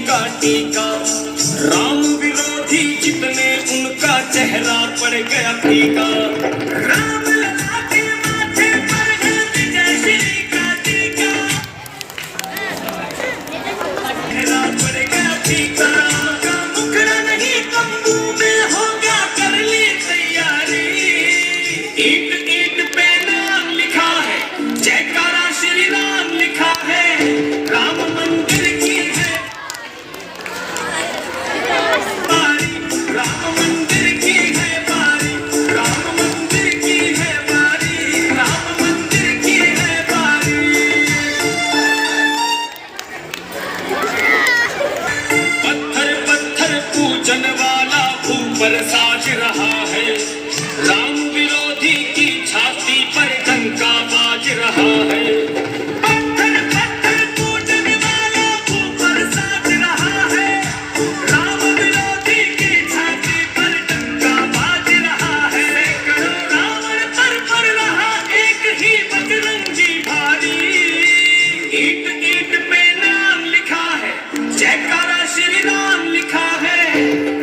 का टीका। राम विरोधी जितने उनका चेहरा पड़ गया फीका। राम लला के माथे पर है विजय श्री का टीका। चेहरा पड़ गया फीका। राम का मुखड़ा नहीं तंबू में होगा, कर ली तैयारी। ईंट ईंट पे नाम लिखा है, जयकारा श्री राम लिखा है। राम मंदिर की है बारी, राम मंदिर की है बारी, राम मंदिर की है बारी, राम मंदिर की है बारी। पत्थर पत्थर पूजन वाला ऊपर साज रहा है। राम विरोधी की छाती पर डंका बाज रहा है। पत्थर पत्थर पूजन वाला ऊपर साज रहा है। राम विरोधी की छाती पर डंका बाज रहा है। सैकड़ों रावण पर पड़ रहा एक ही बजरंगी भारी। ईंट ईंट पे नाम लिखा है, जयकारा श्री राम लिखा है।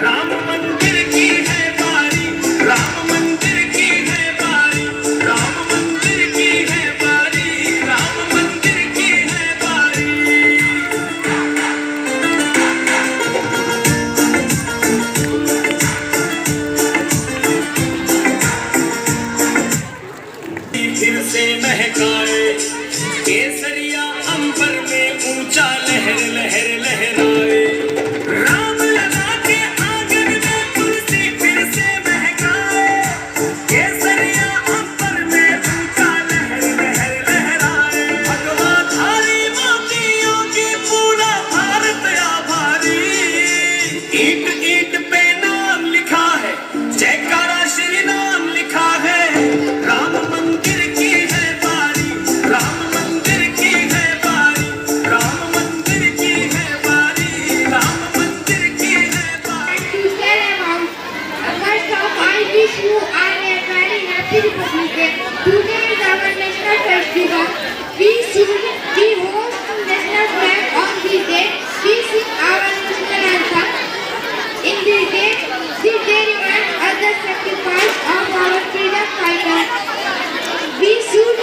राम मंदिर की है बारी, राम मंदिर की है बारी, राम मंदिर की है बारी, राम मंदिर की है बारी। फिर से महकाए केसरिया अंबर में ऊंचा लहर लहर लहराए। राम लला के आंगन में तुलसी फिर से महकाए। केसरिया अंबर में ऊंचा लहर लहर लहराए। भगवा धारी मोतियों की पूरा भारत आभारी। ईंट ईंट पे नाम लिखा है, जयकारा श्री राम लिखा है। राम मंदिर की है बारी, राम मंदिर की है बारी, राम मंदिर की है बारी, राम मंदिर की है बारी। To Paramount, first off, I wish you all a very happy Republic Day. Today is our national festival. We host national flag on this day. We sing our national anthem. In this day, they remind us the sacrifice of our freedom fighters. We should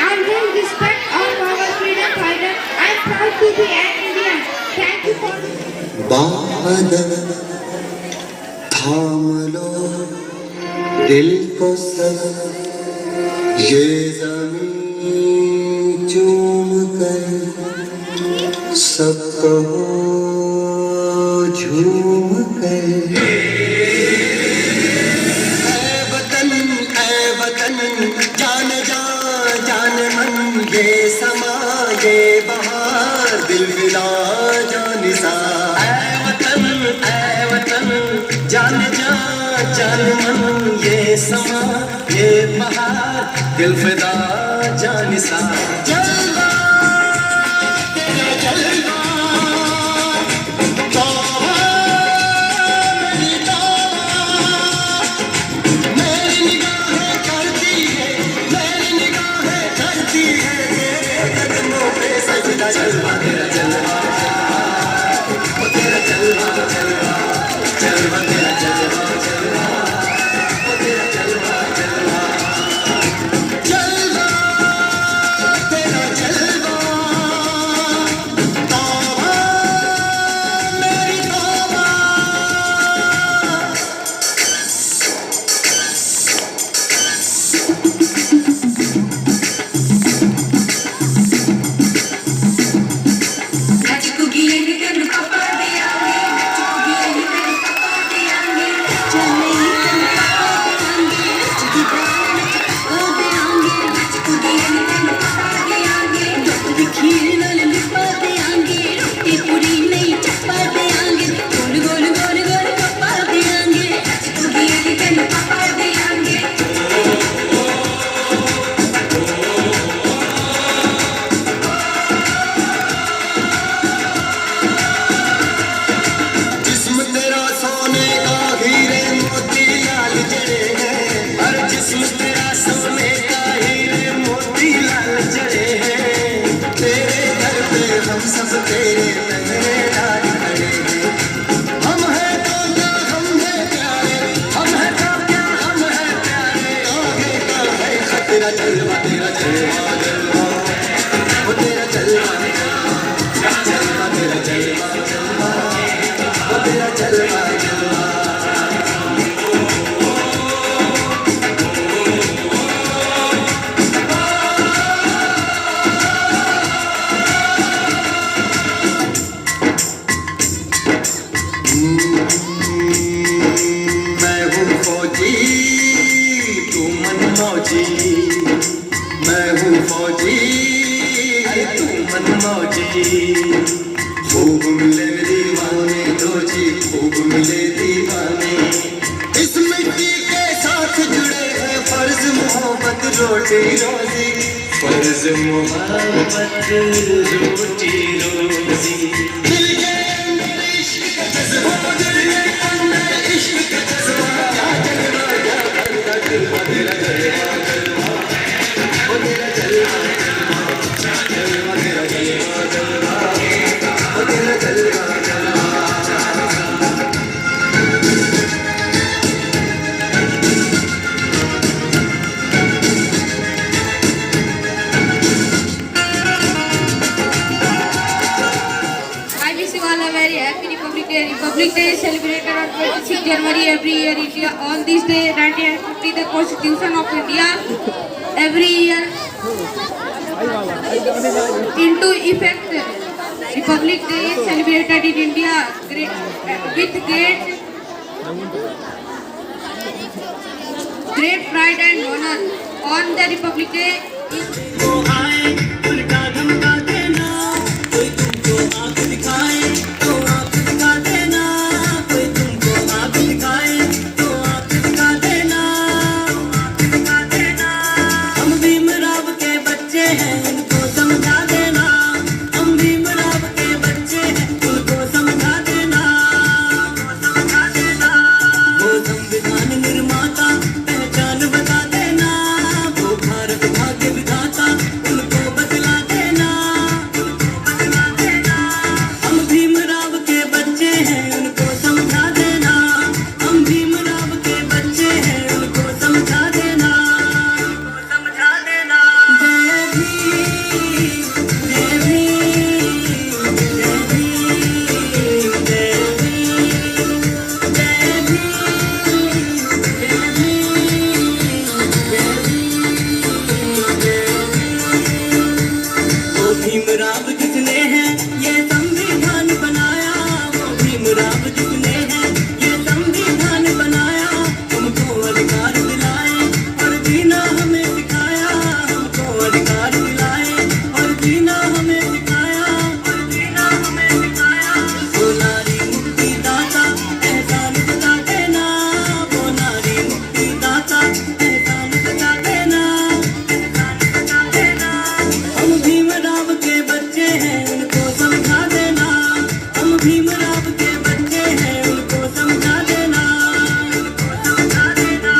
always respect of our freedom fighters. I am proud to be an Indian. Thank you for बादल थाम लो दिल को सब, ये ज़मीं चूम कर सब कहो झूम कर। ऐ वतन जान जा जान मन, ये समा ये बहार दिल विदा जानिसा। ऐ वतन जान जा जान मन, ये समा ये बहार दिल फिदा जानिसा। जलवा तेरा जलवा, तौबा मेरी तौबा। मेरी निगाहें करती है, मेरी निगाहें करती है तेरे कदमों पे सजदा। जलवा तेरा जलवा, वो तेरा जलवा जलवा, जलवा तेरा जलवा जलवा, वो तेरा जलवा जलवा। जलवा तेरा जलवा। जलवा जलवा मैं हूँ फौजी तू मनमौजी मैं हूँ फौजी तू मनमौजी खूब मिले दीवाने दो जी खूब मिले दीवाने इस मिट्टी के साथ जुड़े हैं फर्ज मोहब्बत रोटी रोजी फर्ज मोहब्बत रोटी रोजी दिल के अंदर इश्क का जज्बा दिल के अंदर इश्क का जज्बा क्या जलवा क्या करता जलवा तेरा जलवा जलवा ओ तेरा जलवा जलवा तेरा जलवा जलवा ओ तेरा जलवा जलवा I wish you all a very happy Republic Day. Republic Day is celebrated on 26 January every year. India on this day, 1950, the Constitution of India every year into effect. Republic Day is celebrated in India with great pride and honor. On the Republic Day, वो आए उल्टा धमका देना कोई तुमको आंख दिखाए तो आंख दिखा देना कोई तुमको आंख दिखाए तो आंख दिखा देना आंख दिखा देना हम भीमराव के बच्चे हैं इनको समझा देना हम भीमराव के बच्चे हैं उनको समझा देना समझा देना वो संविधान निर्माता पहचान बता देना वो भारत भाग्य विधाता उनको बतला देना हम भीमराव के बच्चे हैं उनको समझा देना हम भीमराव के बच्चे हैं उनको समझा देना समझा देना जय भीम जय भीम जय भीम जय भीम जय वो भीमराव जिसने है ये संविधान बनाया वो भीमराव जिसने है ये संविधान बनाया हमको अधिकार दिलाए और जीना हमें सिखाया हमको अधिकार दिलाए और जीना हमें सिखाया और जीना हमें सिखाया वो नारी मुक्ति दाता एहसान बता देना वो नारी मुक्ति दाता एहसान बता देना एहसान बता देना हम भीमराव के बच्चे हैं उनको समझा देना हम भीमराव के बच्चे हैं उनको समझा देना उनको समझा देना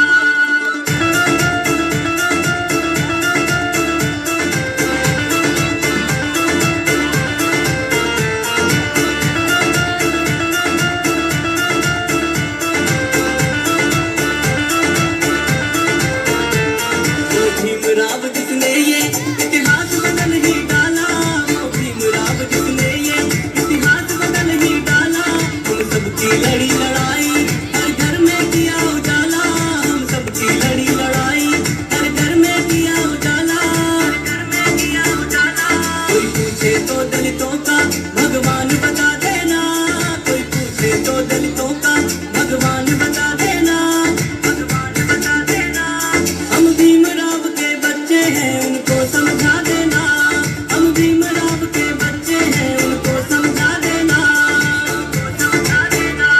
वो भीमराव जिसने ये इतिहास बदल ही डाला वो भीमराव जिसने ये इतिहास बदल ही डाला हम सबकी लड़ी लड़ाई हर घर में किया उजाला हम सबकी लड़ी लड़ाई हर घर में किया उजाला हर घर में किया उजाला कोई पूछे तो दलितों का भगवान बता देना कोई पूछे तो दलितों का भगवान बता देना भगवान बता देना हम भीमराव के बच्चे हैं उनको समझा देना हम भीमराव के बच्चे हैं उनको समझा देना उनको समझा देना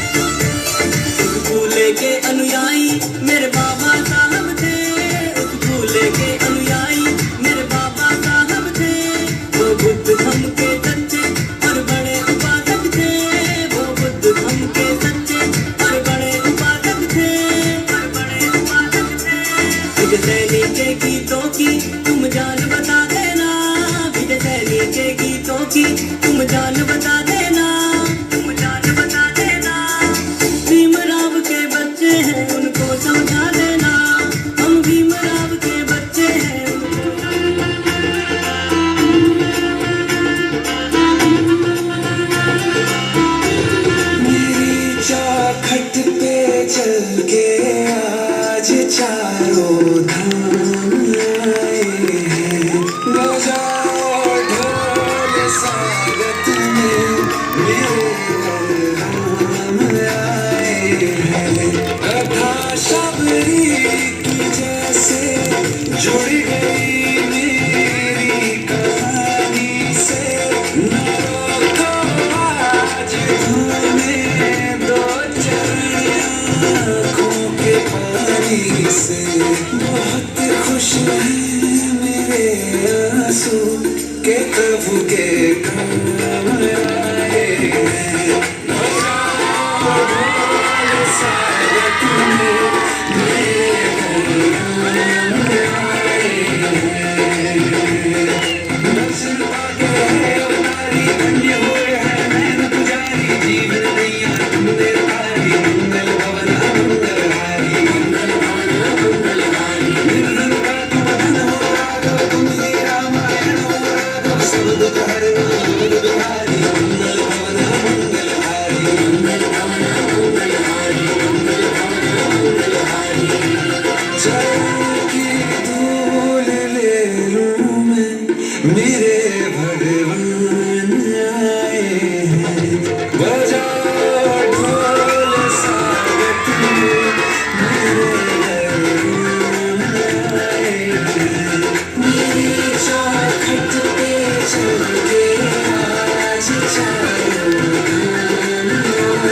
उस भूले के अनुयायी मेरे बाबा साहब थे उस भूले के अनुयायी मेरे बाबा साहब थे वो बुद्ध धर्म के सच्चे और बड़े उपासक थे वो बुद्ध धर्म के सच्चे और बड़े उपासक थे और बड़े उपासक थे विजय सैनी के गीतों की तुम जान बता देना विजय सैनी के गीतों की तुम जान बता देना तुम जान बता देना भीमराव के बच्चे हैं उनको समझा देना हम भीमराव के बच्चे हैं उनको जुड़ गई मेरी कहानी से न रोको आज तुम्हें दो चरण आँखों के पानी से बहुत खुश हैं मेरे आंसू के प्रभु के काम आए हैं ढोल सायत में मेरे काम आए हैं दर्शन पाके अवतारी धन्य हुए हैं नैन पुजारी जीवन दैया तुमने तारी मंगल भवन मंगलहारी निर्धन का तुम धन हो राघव तुम ही रामायण हो राघव सब दुख हरना दुख बिहारी मंगल भवन मंगलहारी चरण की धूल ले लूं मैं मेरे भगवान आए हैं बजाओ ढोल स्वागत में मेरे भगवान आए हैं मेरी चौखट पे चल के आज चारों धाम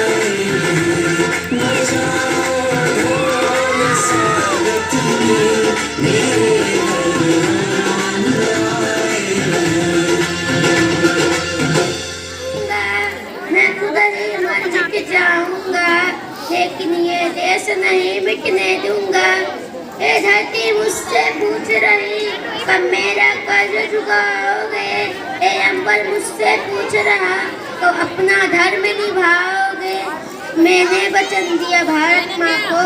आए हैं बजाओ ढोल स्वागत में मेरे भगवान आए हैं मैं उधर ही मर मिट जाऊंगा, लेकिन ये देश नहीं मिटने दूंगा। ये धरती मुझसे पूछ रही कब मेरा कर्ज चुकाओगे, ये अंबर मुझसे पूछ रहा तो अपना धर्म निभाओगे। मैंने वचन दिया भारत माँ को,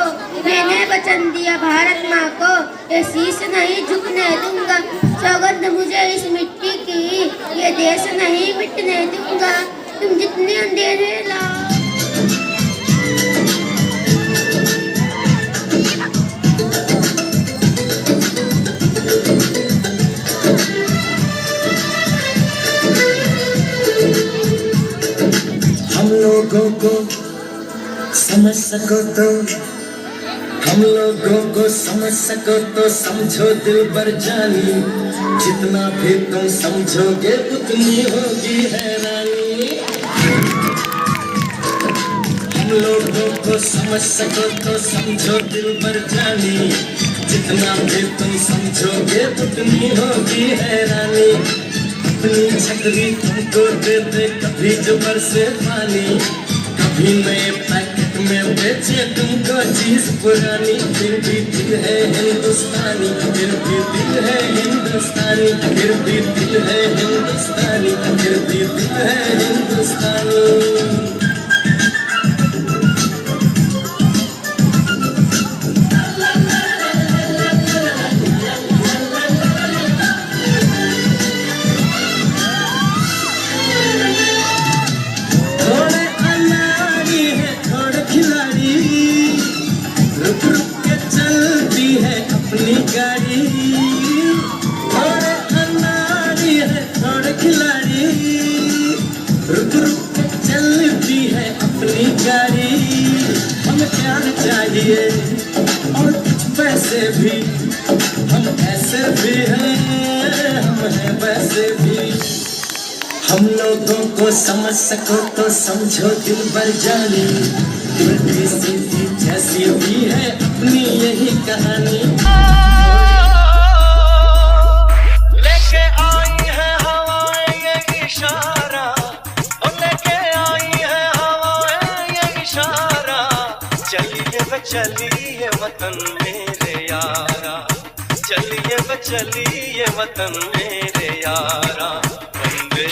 मैंने वचन दिया भारत माँ को, ये शीश नहीं झुकने दूंगा। सौगंध मुझे इस मिट्टी की, ये देश नहीं मिटने दूंगा। तुम जितने अंधेरे लाओ हम लोगों को समझ सको तो हम लोगों को समझ सको तो समझो दिल भर जानी जितना भी तुम समझोगे उतनी होगी हैरानी हम लोगों को समझ सको तो समझो दिल भर जानी जितना भी तुम समझोगे उतनी होगी हैरानी अपनी छतरी तुमको दे दे कभी जुबर से पानी कभी नए पैकेट में बेचे तुमको चीज पुरानी फिर भी दिल है हिंदुस्तानी फिर भी दिल है हिंदुस्तानी फिर भी दिल है हिंदुस्तानी फिर भी दिल है हिंदुस्तानी अपनी गाड़ी और अनाड़ी है थोड़े खिलाड़ी रुक रुक के चलती है अपनी गाड़ी हमें प्यार चाहिए और कुछ पैसे भी हम ऐसे भी हैं हम हैं वैसे भी हम लोगों को समझ सको तो समझो दिल भर जानी उल्टी सीधी जैसी भी है अपनी यही कहानी लेके आई है हवाएं ये इशारा लेके आई है हवाएं ये इशारा चलिए वतन मेरे यारा चलिए वतन मेरे यारा वंदे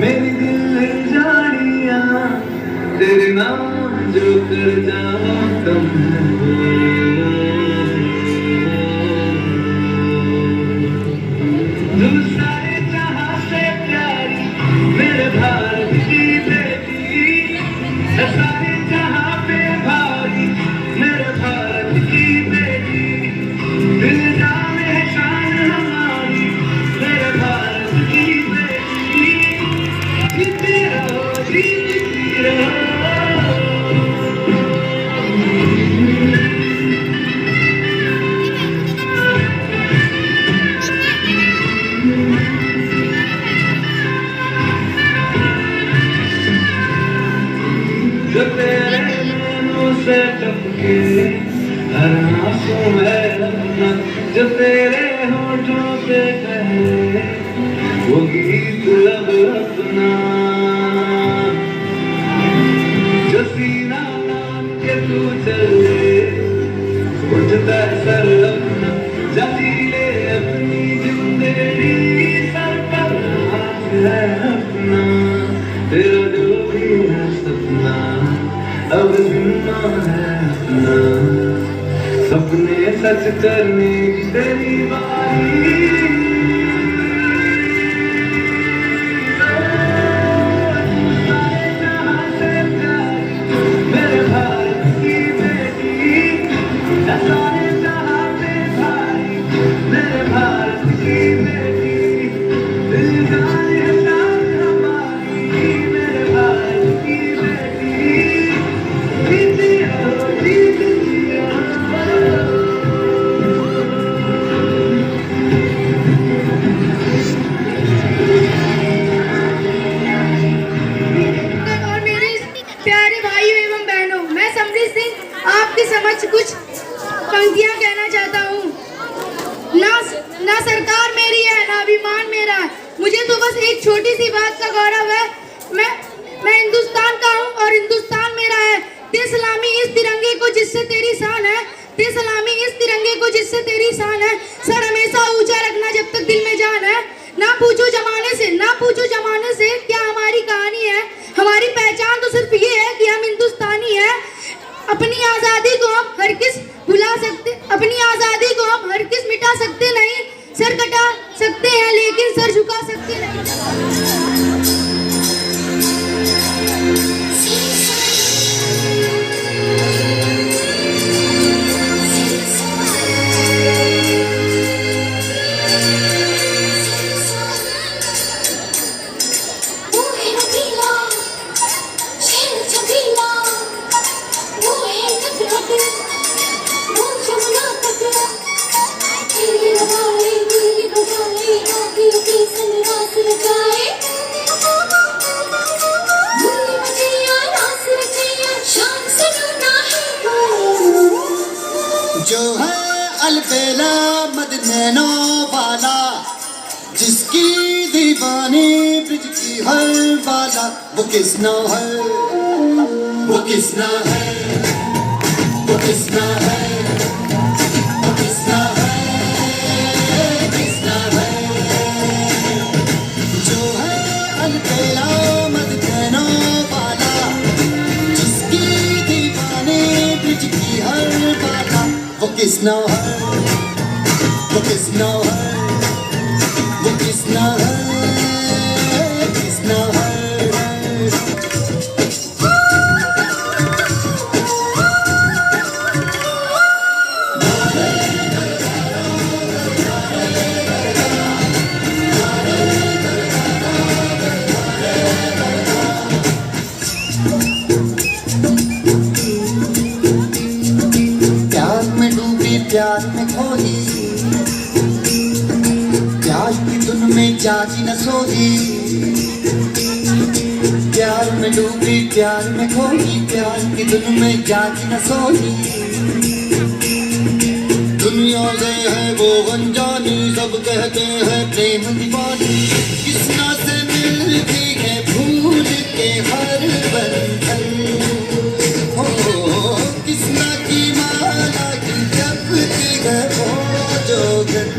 मेरी दिल जानिया तेरे नाम जो कर जावा कम तू सारे जहां से प्यारी मेरे भारत की बेटी सारे जहां पे भारी मेरे भारत की बेटी दिल जाने है शान हमारी मेरे भारत की बेटी जीती रहो जो तेरे नैनों से टपके हर आंसू है अपना जो तेरे होठों पे कहे वो गीत लब अपना जो सीना नाम के तू चले उठता है सर अपना जली ले अपनी जिंदगी सर पर हाथ है अपना तेरा जो भी है सपना अब जिम्मा है अपना सपने सच करने की तेरी बारी जहां से प्यारी मेरे भारत की बेटी सारे जहां पे भारी मेरे भारत की बेटी दिल जाने है शान हमारी मेरे भारत की बेटी जीती रहो और मेरे प्यारे भाइयों एवं बहनों, मैं समरीत सिंह आपके समक्ष कुछ पंक्तियां कहना चाहता हूँ। ना सरकार मेरी है ना अभिमान मेरा है, मुझे तो बस एक छोटी सी बात का गौरव है। मैं हिंदुस्तान का हूँ और हिंदुस्तान मेरा है। दे सलामी इस तिरंगे को जिससे तेरी शान है, दे सलामी इस तिरंगे को जिससे तेरी शान है। सर हमेशा ऊंचा रखना जब तक दिल में जान है। ना पूछो जमाने से क्या हमारी कहानी है, हमारी पहचान तो सिर्फ ये है कि हम हिंदुस्तानी है। अपनी आजादी को हम हर किस भुला सकते, अपनी आजादी को हम हर किस मिटा सकते नहीं। सर कटा सकते हैं लेकिन सर झुका सकते नहीं। जो है अलबेला मदनैनो वाला जिसकी दीवानी ब्रिज की हर वाला वो किसना है वो किसना है वो किसना है वो किसना है किसना है जो है अलबेला मदनैनो वाला जिसकी दीवानी ब्रिज की हर वाला वो किसना है वो किसना है वो किसना है किसना है प्यार में डूबी प्यार में खोई प्यार की धुन में जागी न सोई प्यार में डूबी प्यार में खोई प्यार की धुन में जागी न सोई दुनिया से है वो अनजानी सब कहते हैं प्रेम दीवानी किसना से मिलती है भूल के हर बंधन हो किसना की माला की जपती है वो जोगन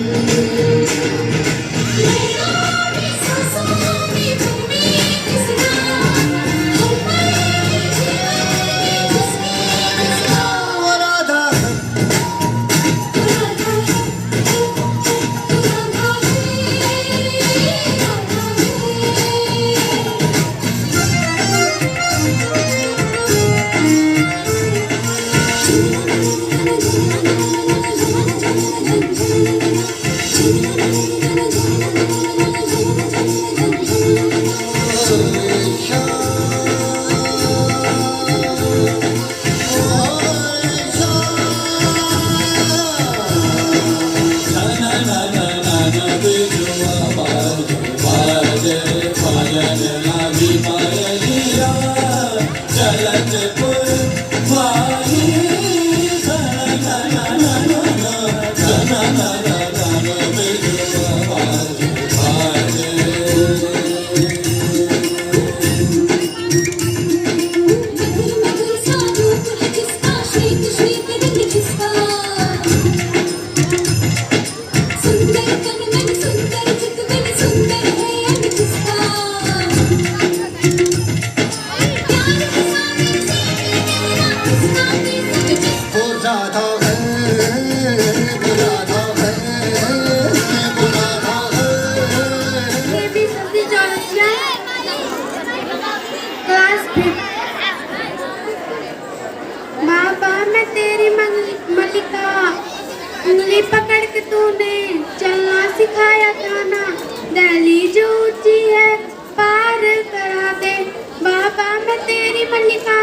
मल्लिका,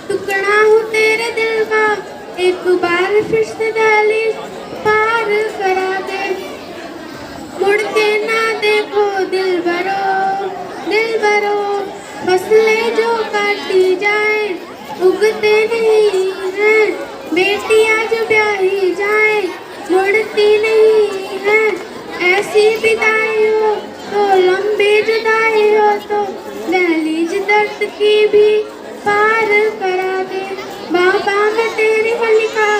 टुकड़ा हूँ तेरे दिल का, एक बार फिर से दहलीज पार करा दे, मुड़ के ना देखो दिल भरो, फसलें जो काटी जाए उगते नहीं हैं, बेटियां जो ब्याही जाए मुड़ती नहीं है, ऐसी विदाई हो तो लंबी जुदाई हो तो दहलीज दर्द की भी पार करा दे, बाबा मैं तेरी मल्लिका,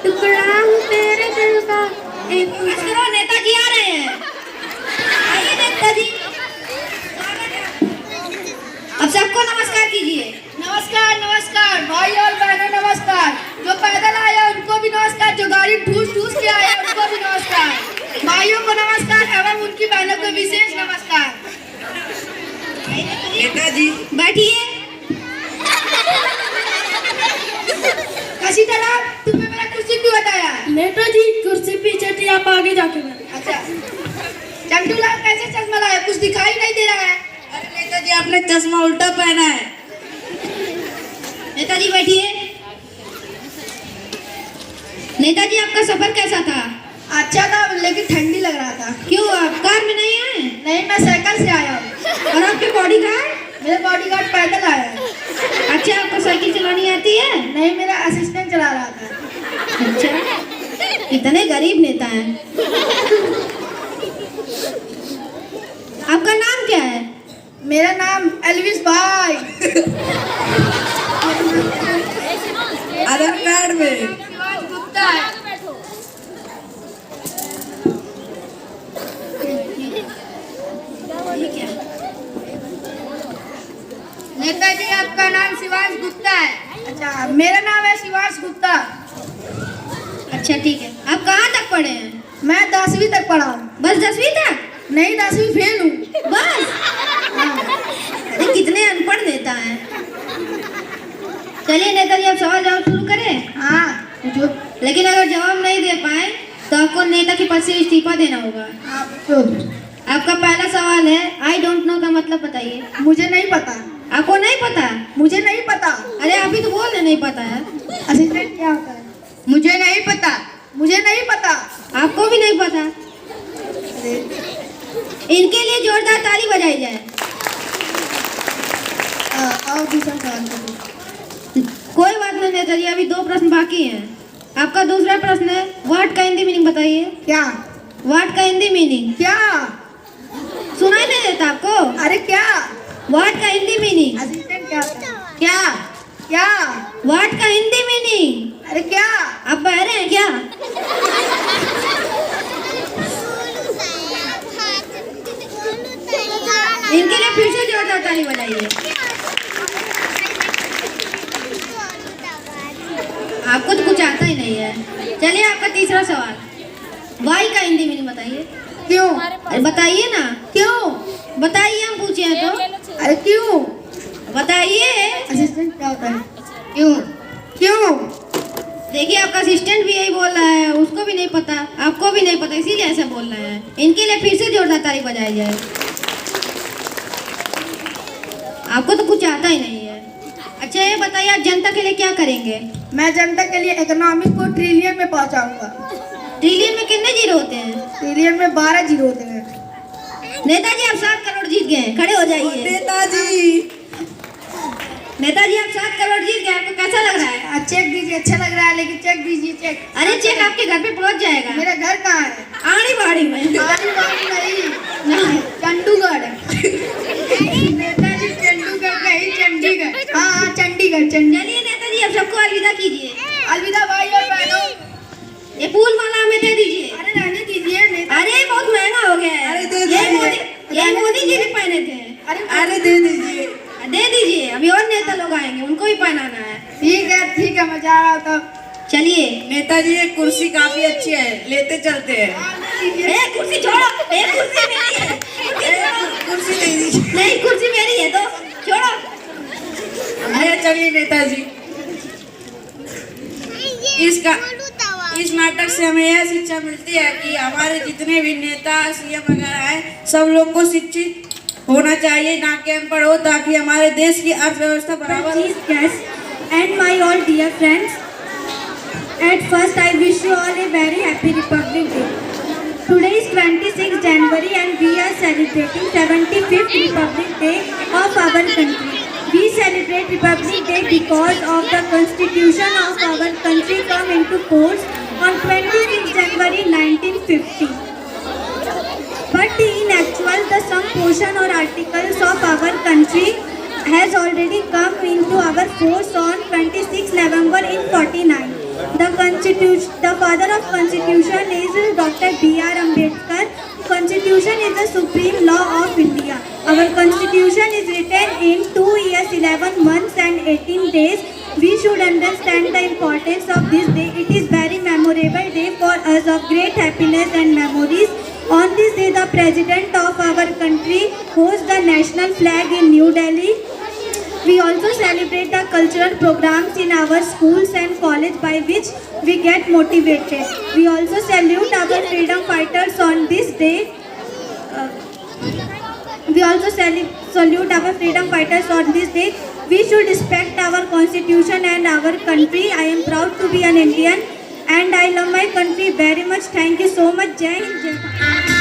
टुकड़ा हूँ तेरे दिल का, एक नेताजी आ रहे हैं, आइए नेताजी। अब सबको नमस्कार कीजिए। नमस्कार नमस्कार भाई और बहनों नमस्कार, जो पैदल आया उनको भी नमस्कार, जो गाड़ी ठूस ठूस के आया उनको भी नमस्कार, भाइयों को नमस्कार एवं उनकी बहनों को विशेष नमस्कार। नेताजी बैठिए। कशीटा तुम्हें मेरा कुर्सी क्यों बताया? नेताजी कुर्सी पीछे थी, आप आगे जाके बैठे। अच्छा चंदूलाल कैसे चश्मा लाया, कुछ दिखाई नहीं दे रहा है। अरे नेताजी आपने चश्मा उल्टा पहना है। नेताजी बैठिए। नेताजी आपका सफर कैसा था? अच्छा था लेकिन ठंडी लग रहा था। क्यों आप कार में नहीं आए? नहीं मैं साइकिल से आया हूँ। और आपके बॉडीगार्ड? मेरे बॉडीगार्ड पैदल आया है। अच्छा आपको साइकिल चलानी आती है? नहीं मेरा असिस्टेंट चला रहा था। अच्छा इतने गरीब नेता हैं। आपका नाम क्या है? मेरा नाम एल्विस भाई। आधार कार्ड में गुप्ता है। नेताजी आपका नाम शिवांश गुप्ता है। अच्छा मेरा नाम है शिवांश गुप्ता। अच्छा ठीक है। आप कहाँ तक पढ़े हैं? मैं 10वीं तक पढ़ा हूँ। बस 10वीं तक? नहीं 10वीं फेल हूँ। बस अरे कितने अनपढ़ नेता हैं। चलिए नेताजी आप सवाल जवाब शुरू करें। हाँ पूछो। लेकिन अगर जवाब नहीं दे पाए तो आपको नेता के पद से इस्तीफा देना होगा। आपका पहला सवाल है आई डोंट नो का मतलब बताइए। मुझे नहीं पता। आपको नहीं पता? मुझे नहीं पता। अरे अभी तो बोल रहे नहीं पता है। असिस्टेंट क्या होता है? मुझे नहीं पता। मुझे नहीं पता। आपको भी नहीं पता? इनके लिए जोरदार ताली बजाई जाए। और दूसरा सवाल करो। कोई बात नहीं नेताजी अभी 2 प्रश्न बाकी हैं। आपका दूसरा प्रश्न है वर्ड का हिंदी मीनिंग बताइए। क्या? वर्ड का हिंदी मीनिंग क्या? सुनाई नहीं देता आपको? अरे क्या? वर्ड का हिंदी मीनिंग। असिस्टेंट क्या होता है? क्या? क्या? वर्ड का हिंदी मीनिंग। अरे क्या? आप बहरे हैं क्या? इनके लिए फिर से जोरदार ताली बजाइए। आपको तो कुछ आता ही नहीं है। चलिए आपका तीसरा सवाल वाई का हिंदी मीनिंग बताइए। क्यों? अरे बताइए ना। क्यों? बताइए हम पूछे हैं तो। अरे क्यों? बताइए। असिस्टेंट क्या होता है? क्यों? क्यों? देखिए आपका असिस्टेंट भी यही बोल रहा है, उसको भी नहीं पता, आपको भी नहीं पता, इसीलिए ऐसा बोल रहे हैं। इनके लिए फिर से जोरदार ताली बजाई जाए। आपको तो कुछ आता ही नहीं है। अच्छा ये बताइए आप जनता के लिए क्या करेंगे? मैं जनता के लिए इकोनॉमिक को ट्रिलियन में पहुंचाऊंगा। ट्रिलियन में कितने जीरो होते हैं? ट्रिलियन में 12 जीरो होते हैं। नेताजी आप 7 करोड़ जीत गए, खड़े हो जाइए। नेताजी नेताजी आप 7 करोड़ जीत गए, आपको कैसा लग रहा है? चेक दीजिए। अच्छा लग रहा है लेकिन चेक दीजिए। चेक। अरे चेक आपके घर पे पहुंच जाएगा। मेरा घर कहाँ है? आड़ी बाड़ी में। नहीं चंडीगढ़। नेताजी चंडीगढ़ नहीं चंडीगढ़। हाँ चंडीगढ़। चलिए नेताजी अब सबको अलविदा कीजिए। अलविदा भाई और बहनों। ये फूल माला हमें दे दीजिए। अरे रहने दीजिए। अरे बहुत महंगा हो गया है। अरे दे ये मोदी जी भी पहने थे। अरे दे दीजिए। दे दीजिए, अभी और नेता लोग आएंगे उनको भी पहनाना है। ठीक है मैं जा रहा हूँ तब। चलिए। नेताजी ये कुर्सी काफी अच्छी है, लेते चलते हैं। कुर्सी छोड़ो। कुर्सी मेरी है। कुर्सी दे दीजिए। नहीं कुर्सी मेरी है तो छोड़ो। अरे चलिए नेताजी, इस नाटक से हमें यह शिक्षा मिलती है कि हमारे जितने भी नेता सीएम वगैरह हैं सब लोग को शिक्षित होना चाहिए, ना कि अनपढ़ हो, ताकि हमारे देश की अर्थव्यवस्था बराबर हो। Cheese guests and my all dear friends. At first, I wish you all a very happy Republic Day. Today is 26th January and we are celebrating 75th Republic Day of our country. We celebrate Republic Day because of the Constitution of our country come into force on 26th January 1950. But in actual, the some portion or articles of our country has already come into our force on 26 November in 49. The father of Constitution is Dr. B.R. Ambedkar. Constitution is the supreme law of India. Our Constitution is written in 2 years, 11 months and 18 days. We should understand the importance of this day. It is very memorable day for us of great happiness and memories. On this day, the President of our country hosts the national flag in New Delhi. We also celebrate the cultural programs in our schools and college by which we get motivated. We also salute our freedom fighters on this day. We also salute our freedom fighters on this day. We should respect our constitution and our country. I am proud to be an Indian and I love my country very much. Thank you so much. Jai Hind, Jai Bharat.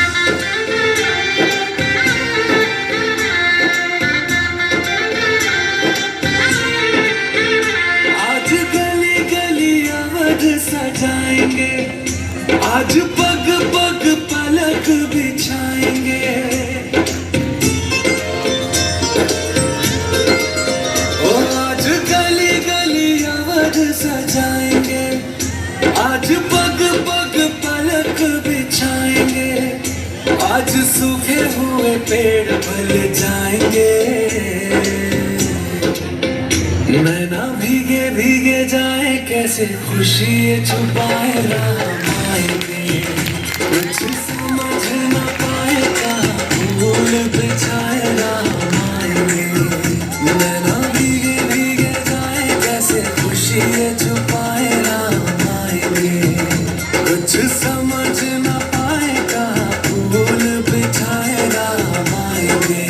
आज गली गली अवध सजाएंगे, आज पग पग पलक बिछाएंगे। ओ आज गली गली अवध सजाएंगे, आज पग पग पलक बिछाएंगे। आज सूखे हुए पेड़ फल जाएंगे, नैना भीगे भीगे जाए, कैसे खुशी छुपाए राम आएंगे। कुछ समझ न पाएगा, फूल बिछाए राम आएंगे। नैना भीगे भीगे जाए, कैसे खुशी छुपाए राम आएंगे। कुछ समझ न पाएगा, फूल बिछाए राम आएंगे।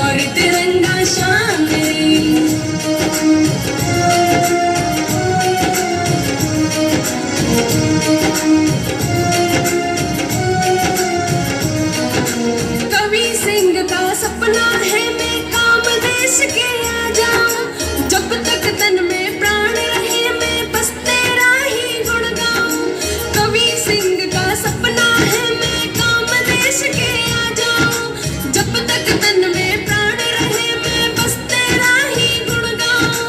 और तिरंगा शान मेरी। कवि सिंह का सपना है मैं काम देश के आ जाऊं, जब तक तन में प्राण रहे मैं बस तेरा ही गुण गाऊं। कवि सिंह का सपना है मैं काम देश के आ जाऊं, जब तक तन में प्राण रहे मैं बस तेरा ही गुण गाऊं,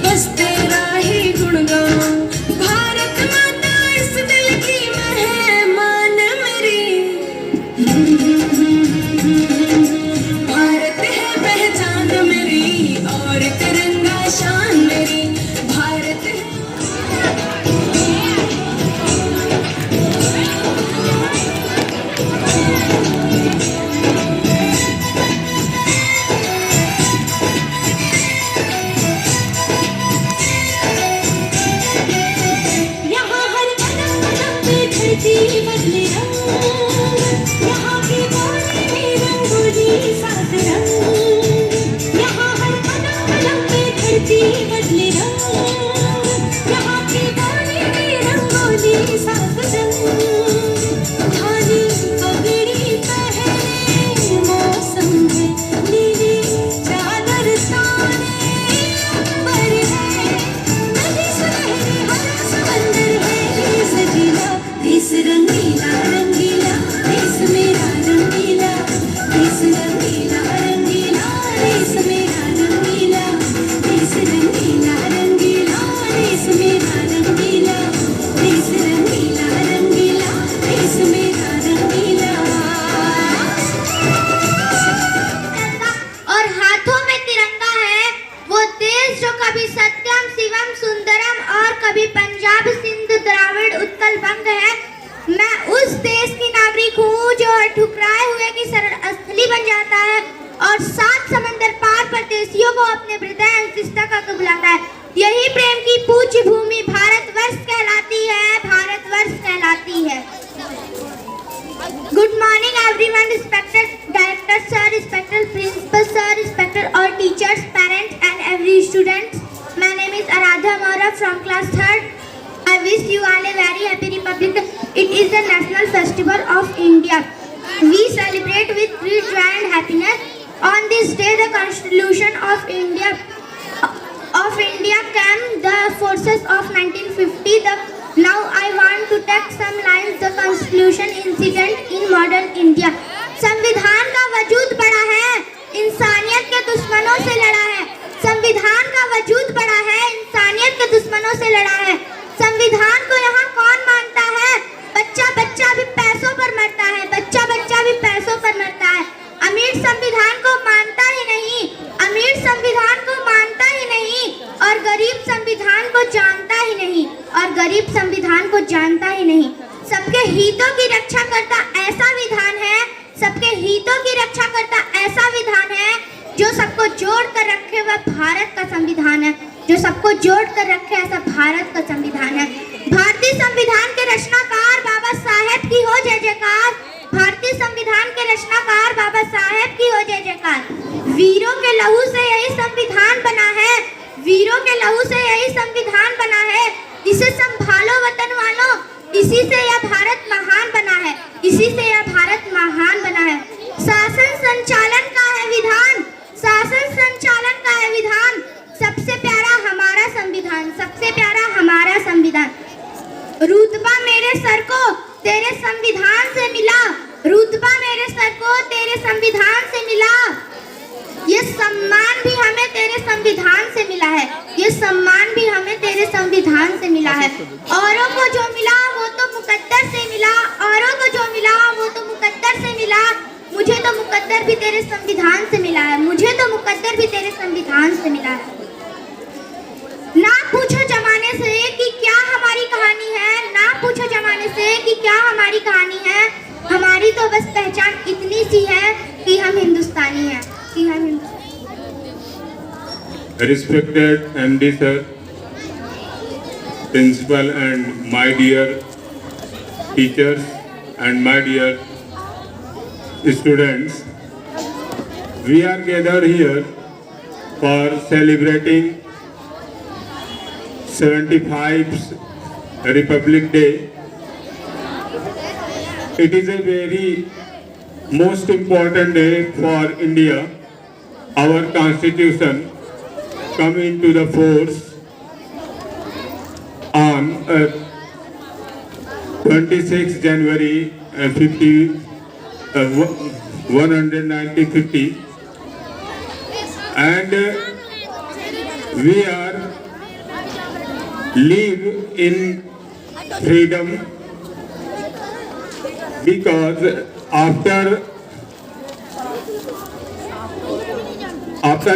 बस तेरा ही गुण गाऊं। भारत माता इस दिल की मेहमान मेरी। भारत है पहचान मेरी और तिरंगा शान मेरी। भारत है यहाँ हर कदम कदम पे धरती बदले रंग, यहाँ की बोली में रंगोली सात रंग। यहाँ हर कदम कदम पे धरती बदले रंग, यहाँ की बोली में रंगोली सात रंग। धानी पगड़ी पहने मौसम है नीली चादर ताने अंबर है, नदी सुनहरी हरा समंदर है ये सजीला। देश रंगीला रंगीला देश मेरा रंगीला, देश रंगीला रंगीला देश मेरा रंगीला, देश रंगीला रंगीला देश मेरा रंगीला, देश रंगीला रंगीला देश मेरा रंगीला। और हाथों में तिरंगा है वो देश जो कभी सत्यम शिवम सुंदरम और कभी पंजाब सिंध द्राविड़ उत्कल बंग है। मैं उस देश की नागरिक हूँ जो ठुकराए हुए की शरण स्थली बन जाता है और 7 समंदर पार परदेशियों को अपने हृदय अंतरिष्ठता का बुलाता है। यही प्रेम की पूज्य भूमि भारतवर्ष कहलाती है, भारतवर्ष कहलाती है। Good morning everyone, respected director sir, respected principal sir, respected all teachers, parents and every student. My name is Aradha Maura from class 3rd. I wish you all a very happy Republic Day. It is the national festival of India. We celebrate with great joy and happiness. On this day, the Constitution of India came the forces of 1950. Now I want to take some lines the Constitution incident in modern India. संविधान का वजूद बड़ा है, इंसानियत के दुश्मनों से लड़ा है। संविधान का वजूद बड़ा है, इंसानियत के दुश्मनों से लड़ा है। संविधान को यहाँ कौन मानता है? बच्चा बच्चा भी पैसों पर मरता है, बच्चा बच्चा भी पैसों पर मरता है। अमीर संविधान को मानता ही नहीं, अमीर संविधान को मानता ही नहीं और गरीब संविधान को जानता ही नहीं, और गरीब संविधान को जानता ही नहीं। सबके हितों की रक्षा करता ऐसा विधान है, सबके हितों की रक्षा करता ऐसा विधान है जो सबको जोड़ कर रखे वह भारत का संविधान है, जो सबको जोड़ कर रखे ऐसा भारत का संविधान है। भारतीय संविधान के रचनाकार बाबा साहेब की हो जय जयकार, भारतीय संविधान के रचनाकार बाबा साहेब की हो जय जयकार। वीरों के लहू से यही संविधान बना है, वीरों के लहू से यही संविधान बना है। इसे संभालो वतन वालों, इसी से यह भारत महान बना है, इसी से यह भारत महान बना है। शासन संचालन का है विधान, शासन संचालन का है विधान। सबसे प्यारा हमारा संविधान, सबसे प्यारा हमारा संविधान। रुतबा मेरे सर को तेरे संविधान से मिला, रुतबा मेरे सर को तेरे संविधान से मिला। ये सम्मान भी हमें तेरे संविधान से मिला है, ये सम्मान भी हमें तेरे संविधान से मिला है। औरों को जो मिला वो तो मुकद्दर से मिला, औरों को जो मिला वो तो मुकद्दर से मिला। मुझे तो मुकद्दर भी तेरे संविधान से मिला है, मुझे तो मुकद्दर भी तेरे संविधान से मिला है। ना पूछो जमाने से कि क्या हमारी कहानी है, ना पूछो जमाने से कि क्या हमारी कहानी है। हमारी तो बस पहचान इतनी सी है कि हम हिंदुस्तानी हैं, कि हम हिंदुस्तानी। Respected MD sir, principal and my dear teachers and my dear students, we are gathered here for celebrating 75th Republic Day. It is a very most important day for India. Our constitution come into the force on 26 January 190 and we are live in freedom because after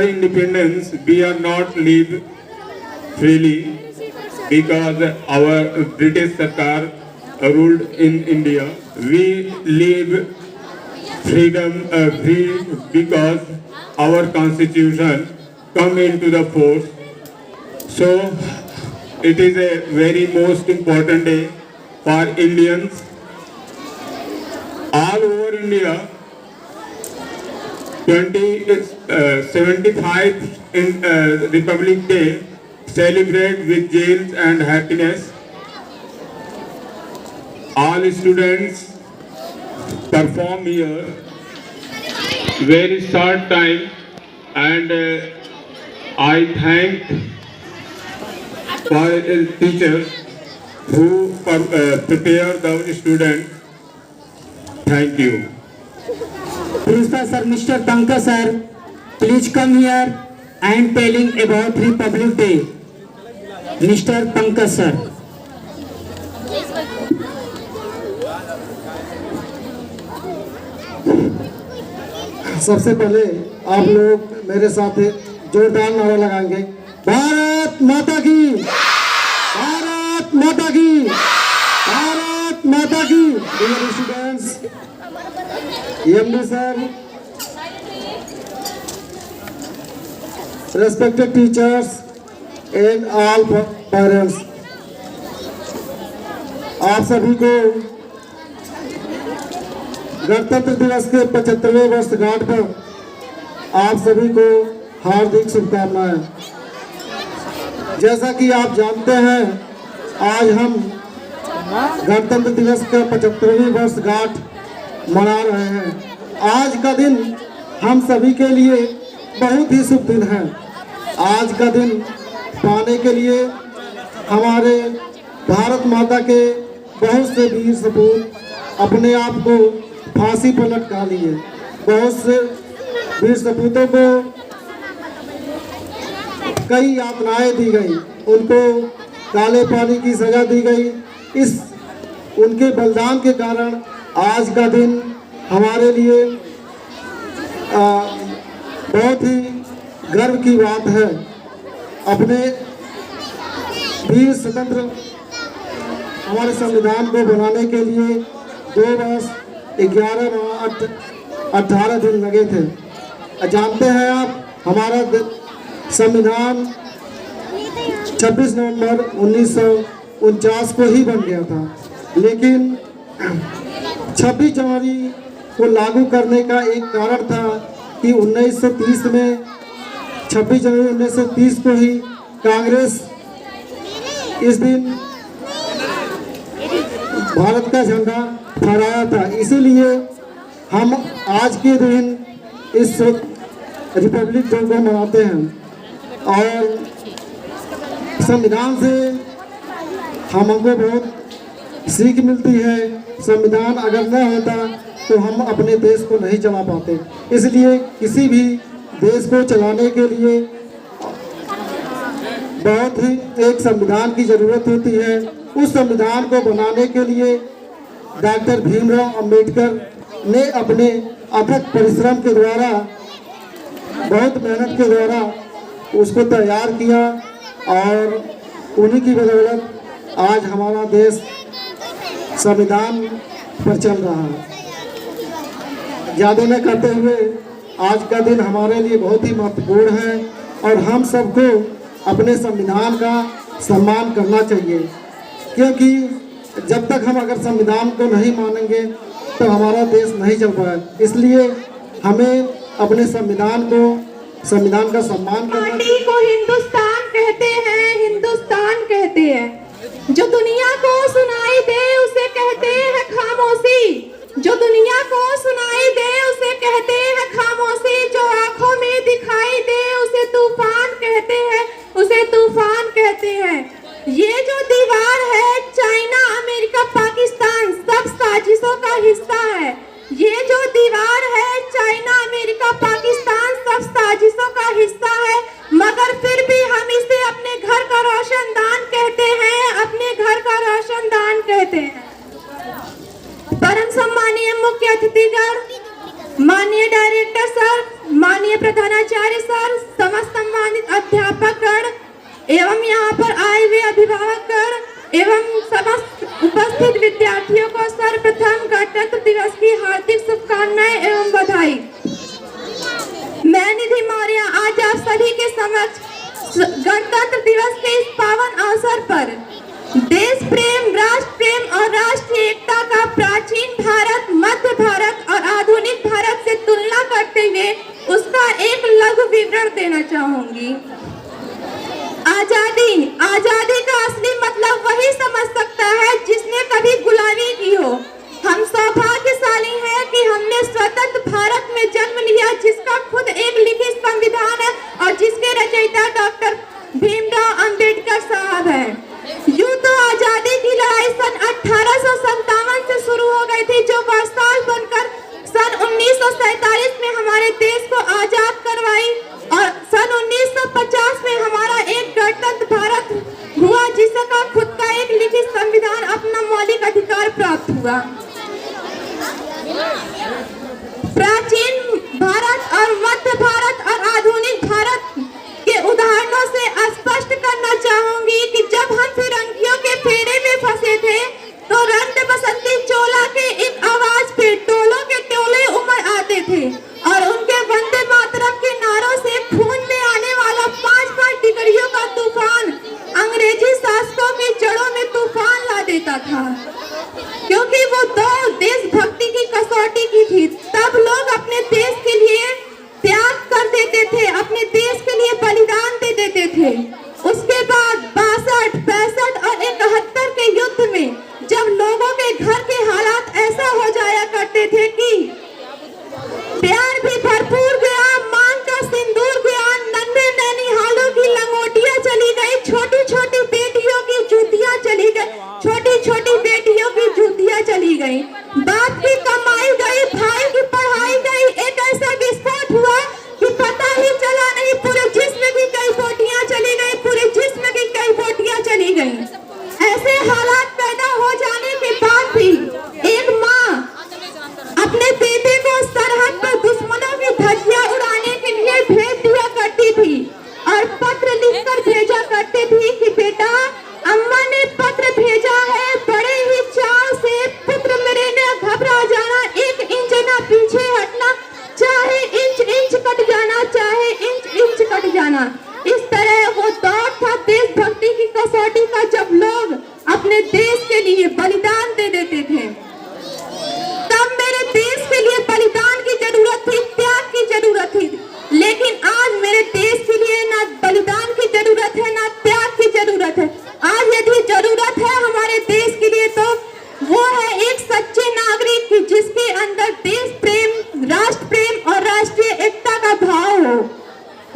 independence we are not live freely because our British Sarkar ruled in India. We live freedom free because our constitution come into the force. So it is a very most important day for Indians all over India. 75th in Republic Day celebrate with jails and happiness. All students perform here very short time and I thank for teachers who prepare the students. Thank you. Principal sir, Mr. Pankaj sir, please come here. I am telling about Republic Day. Mr. Pankaj sir. सबसे पहले आप लोग मेरे साथ जोरदार नारा लगाएंगे, भारत माता की, भारत माता की, भारत माता की। Dear students, EMD sir, respected teachers and all parents, आप सभी को गणतंत्र दिवस के 75वें वर्षगांठ पर आप सभी को हार्दिक शुभकामनाएं। जैसा कि आप जानते हैं, आज हम गणतंत्र दिवस का 75वीं वर्षगांठ मना रहे हैं। आज का दिन हम सभी के लिए बहुत ही शुभ दिन है। आज का दिन पाने के लिए हमारे भारत माता के बहुत से वीर सपूत अपने आप को फांसी पर लटका लिए। बहुत से वीर सपूतों को कई यातनाएं दी गई, उनको काले पानी की सजा दी गई। इस उनके बलिदान के कारण आज का दिन हमारे लिए बहुत ही गर्व की बात है। अपने वीर स्वतंत्र हमारे संविधान को बनाने के लिए 2 वर्ष 11 माह 18 दिन लगे थे। जानते हैं आप, हमारा संविधान 26 नवंबर 1949 को ही बन गया था, लेकिन 26 जनवरी को लागू करने का एक कारण था कि 1930 में 26 जनवरी 1930 को ही कांग्रेस इस दिन भारत का झंडा फहराया था। इसीलिए हम आज के दिन इस रिपब्लिक डे को मनाते हैं और संविधान से हमको बहुत सीख मिलती है। संविधान अगर न होता तो हम अपने देश को नहीं चला पाते। इसलिए किसी भी देश को चलाने के लिए बहुत ही एक संविधान की ज़रूरत होती है। उस संविधान को बनाने के लिए डॉक्टर भीमराव अंबेडकर ने अपने अथक परिश्रम के द्वारा, बहुत मेहनत के द्वारा उसको तैयार किया और उन्हीं की बदौलत आज हमारा देश संविधान पर चल रहा है। ज़्यादा न करते हुए आज का दिन हमारे लिए बहुत ही महत्वपूर्ण है और हम सबको अपने संविधान का सम्मान करना चाहिए, क्योंकि जब तक हम अगर संविधान को नहीं मानेंगे तो हमारा देश नहीं चल पाएगा। इसलिए हमें अपने संविधान का सम्मान करना पार्टी को हिंदुस्तान कहते हैं, हिंदुस्तान कहते हैं। जो दुनिया को सुनाई दे उसे कहते हैं खामोशी, जो दुनिया को सुनाई दे उसे कहते हैं खामोशी, जो आंखों में दिखाई दे उसे तूफान कहते हैं, उसे तूफान कहते हैं। ये जो दीवार है चाइना अमेरिका पाकिस्तान सब साजिशों का हिस्सा है। ये जो दीवार है चाइना अमेरिका पाकिस्तान सब साजिशों का हिस्सा है, मगर फिर भी हम इसे अपने घर का रोशनदान कहते हैं, अपने घर का रोशनदान कहते हैं। परम सम्मानीय मुख्य अतिथिगण, माननीय डायरेक्टर सर, माननीय प्रधानाचार्य सर, समस्त सम्मानित अध्यापकगण एवं यहाँ पर आए हुए अभिभावकगण एवं समस्त उपस्थित विद्यार्थियों को सर्वप्रथम गणतंत्र दिवस की हार्दिक शुभकामनाएं एवं बधाई। मैं निधि मौर्य आज आप सभी के समक्ष गणतंत्र दिवस के इस पावन अवसर पर देश प्रेम, राष्ट्र प्रेम और राष्ट्रीय एकता का प्राचीन भारत, मध्य भारत और आधुनिक भारत से तुलना करते हुए उसका एक लघु विवरण देना चाहूंगी। आजादी का असली मतलब वही समझ सकता है जिसने कभी गुलामी की हो। हम सौभाग्यशाली हैं कि हमने स्वतंत्र भारत में जन्म लिया जिसका खुद एक लिखित संविधान है और जिसके रचयिता डॉक्टर भीमराव अंबेडकर साहब हैं। यूं तो आजादी की लड़ाई सन 1857 से शुरू हो गई थी, जो वर्षाल बनकर सन 1947 में हमारे देश को आजाद करवाई और सन 1950 में हमारा एक गणतंत्र भारत हुआ जिसका खुद का एक लिखित संविधान, अपना मौलिक अधिकार प्राप्त हुआ। प्राचीन भारत और मध्य भारत और आधुनिक भारत के उदाहरणों से स्पष्ट करना चाहूंगी कि जब हम फिरंगियों के फेरे में फंसे थे तो रंग बसंती चोला के एक आवाज पे टोलों के टोले उमड़ आते थे और उनके वंदे मातरम के नारों से खून में आने वाला 5-5 डिग्रियों का तूफान अंग्रेजी शासकों की जड़ों में तूफान ला देता था। क्योंकि वो दौड़ देशभक्ति की कसौटी की थी, तब लोग अपने देश के लिए त्याग कर देते थे, अपने देश के लिए बलिदान दे देते थे। उसके बाद 62, 65 और 71 के युद्ध में जब लोगों के घर के हालात ऐसा हो जाया करते थे कि प्यार भी भरपूर गया, मांग का सिंदूर गया, नन्हे नैनीहालों की लंगोटियां चली गई, छोटी छोटी बेटियों की जूतियां चली गई, छोटी छोटी बेटियों की जूतियां चली गई, बाप की कमाई गई, भाई की पढ़ाई गई। एक ऐसा विस्फोट हुआ कि पता ही चला नहीं, पूरे जिस्म की कई बोटियां चली गई, पूरे जिस्म की कई बोटियां चली गई। ऐसे हालात पैदा हो जाने के बाद भी एक माँ अपने बेटे को सरहद पर दुश्मनों की धज्जियां उड़ाने के लिए भेज दिया करती थी और पत्र लिखकर भेजा करती थी कि बेटा अम्मा ने पत्र भेजा है, बड़े ही चाव से पुत्र मेरे ने घबरा जाना, 1 इंच ना पीछे हटना, चाहे इंच इंच कट जाना, चाहे इंच इंच कट जाना। इस तरह वो दौर था देशभक्ति की कसौटी का, जब लोग अपने देश के लिए बलिदान दे देते थे। तब मेरे देश के लिए बलिदान की जरूरत थी, त्याग की जरूरत थी, लेकिन आज मेरे देश के लिए ना बलिदान की जरूरत है ना त्याग की जरूरत है। आज यदि जरूरत है हमारे देश के लिए तो वो है एक सच्चे नागरिक की, जिसके अंदर देश प्रेम, राष्ट्र प्रेम और राष्ट्रीय एकता का भाव हो।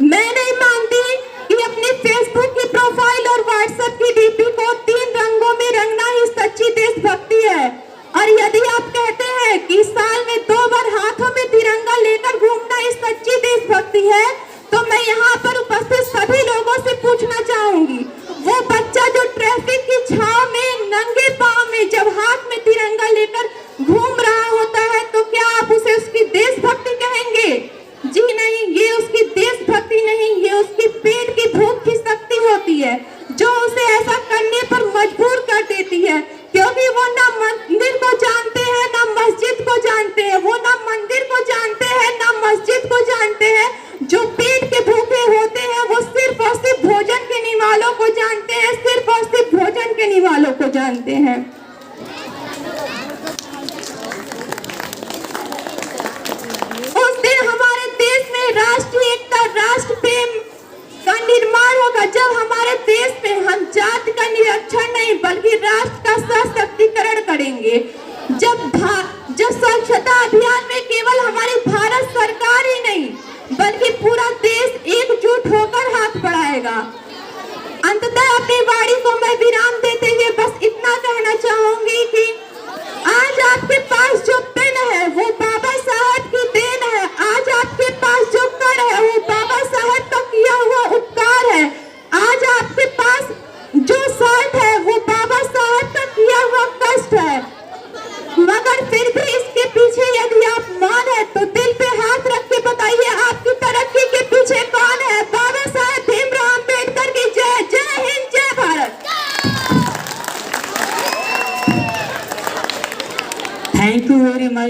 मैं नहीं मानती कि अपनी फेसबुक की प्रोफाइल और व्हाट्सएप की डीपी को 3 रंगों में रंगना ही सच्ची देशभक्ति है। और यदि आप कहते हैं कि साल में 2 बार हाथों में तिरंगा लेकर घूमना इस सच्ची देशभक्ति है, तो मैं यहाँ पर उपस्थित सभी लोगों से पूछना चाहूंगी, वो बच्चा जो ट्रैफिक की छाव में नंगे पांव में जब हाथ में तिरंगा लेकर घूम रहा होता है, तो क्या आप उसे उसकी देशभक्ति कहेंगे? जी नहीं, ये उसकी देशभक्ति नहीं, ये उसकी पेट की भूख की शक्ति होती है जो उसे ऐसा करने पर मजबूर कर देती है। क्योंकि वो ना मंदिर को जानते हैं ना मस्जिद को जानते हैं, वो ना मंदिर को जानते हैं ना मस्जिद को जानते हैं। जो पेट के भूखे होते हैं वो सिर्फ और सिर्फ भोजन के निवालों को जानते हैं, सिर्फ और सिर्फ भोजन के निवालों को जानते हैं। उस दिन हमारे देश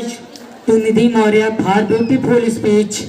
judge to Nidhi Maurya for beautiful speech.